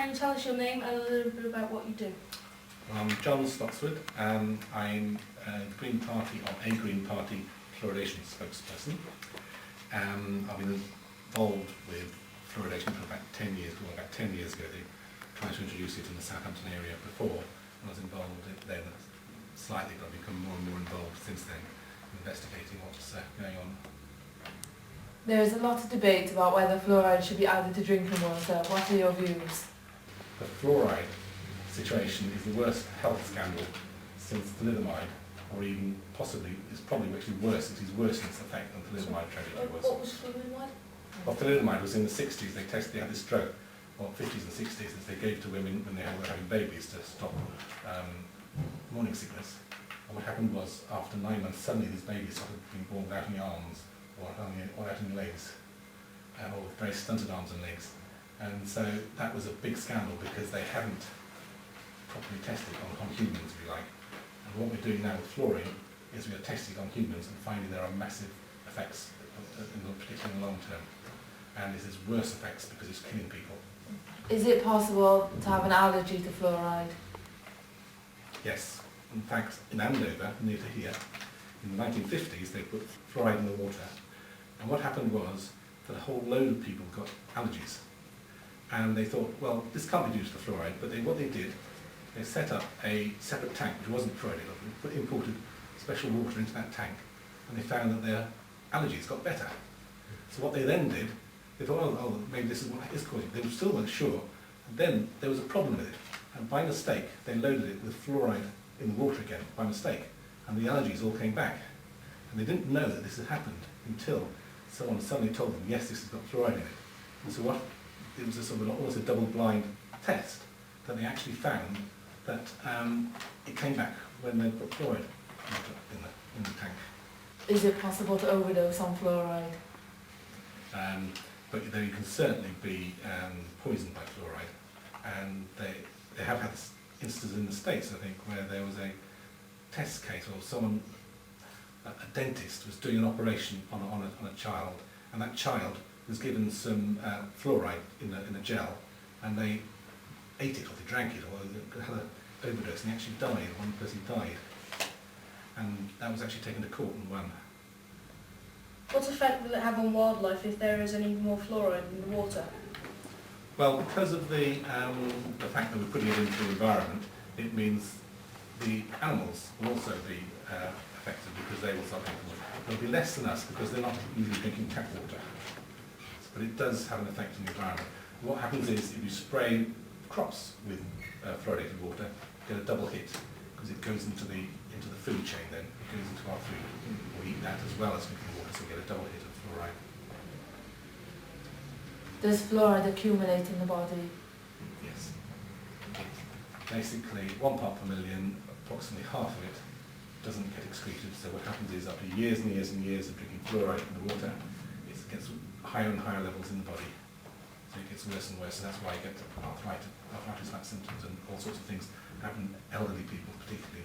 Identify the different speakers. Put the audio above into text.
Speaker 1: Can you tell us your name and a little bit about what you do?
Speaker 2: I'm John Slotswood. I'm a Green Party fluoridation spokesperson. I've been involved with fluoridation for about 10 years. Well, about 10 years ago they tried to introduce it in the Southampton area before. I was involved then slightly, but I've become more and more involved since then, investigating what's going on.
Speaker 3: There is a lot of debate about whether fluoride should be added to drinking water. What are your views?
Speaker 2: The fluoride situation is the worst health scandal since thalidomide, or even possibly, it's probably actually worse. It is worse in its effect than thalidomide tragedy was.
Speaker 1: What was thalidomide?
Speaker 2: Well, thalidomide was in the 60s. They had this drug, or 50s and 60s, that they gave to women when they were having babies to stop morning sickness. And what happened was, after 9 months, suddenly these babies started being born without any arms, or without any legs, or with very stunted arms and legs. And so that was a big scandal because they hadn't properly tested on humans, if you like. And what we're doing now with fluorine is we are testing on humans and finding there are massive effects, particularly in the long term. And this is worse effects because it's killing people.
Speaker 3: Is it possible to have an allergy to fluoride?
Speaker 2: Yes. In fact, in Andover, near to here, in the 1950s, they put fluoride in the water. And what happened was that a whole load of people got allergies. And they thought, well, this can't be due to the fluoride, but what they did, they set up a separate tank, which wasn't fluoridated, they imported special water into that tank, and they found that their allergies got better. So what they then did, they thought, oh, maybe this is what is causing it. They still weren't sure. And then there was a problem with it. And by mistake, they loaded it with fluoride in the water again, by mistake. And the allergies all came back. And they didn't know that this had happened until someone suddenly told them, yes, this has got fluoride in it. And so it was a sort of almost a double-blind test that they actually found that it came back when they put fluoride in the tank.
Speaker 3: Is it possible to overdose on fluoride?
Speaker 2: But you can certainly be poisoned by fluoride. And they have had instances in the States, I think, where there was a test case or someone, a dentist, was doing an operation on a child, and that child was given some fluoride in a gel, and they ate it or they drank it or they had an overdose, and he actually died. One person died, and that was actually taken to court and won.
Speaker 1: What effect will it have on wildlife if there is any more fluoride in the water?
Speaker 2: Well, because of the fact that we're putting it into the environment, it means the animals will also be affected because they will start drinking water. They'll be less than us because they're not usually drinking tap water. But it does have an effect on the environment. What happens is if you spray crops with fluoridated water, you get a double hit because it goes into the food chain then. It goes into our food. We eat that as well as drinking water, so we get a double hit of fluoride.
Speaker 3: Does fluoride accumulate in the body?
Speaker 2: Yes. Basically, 1 part per million, approximately half of it doesn't get excreted. So what happens is after years and years and years of drinking fluoride in the water, it gets higher and higher levels in the body. So it gets worse and worse, and that's why you get arthritis-like symptoms and all sorts of things happen in elderly people particularly.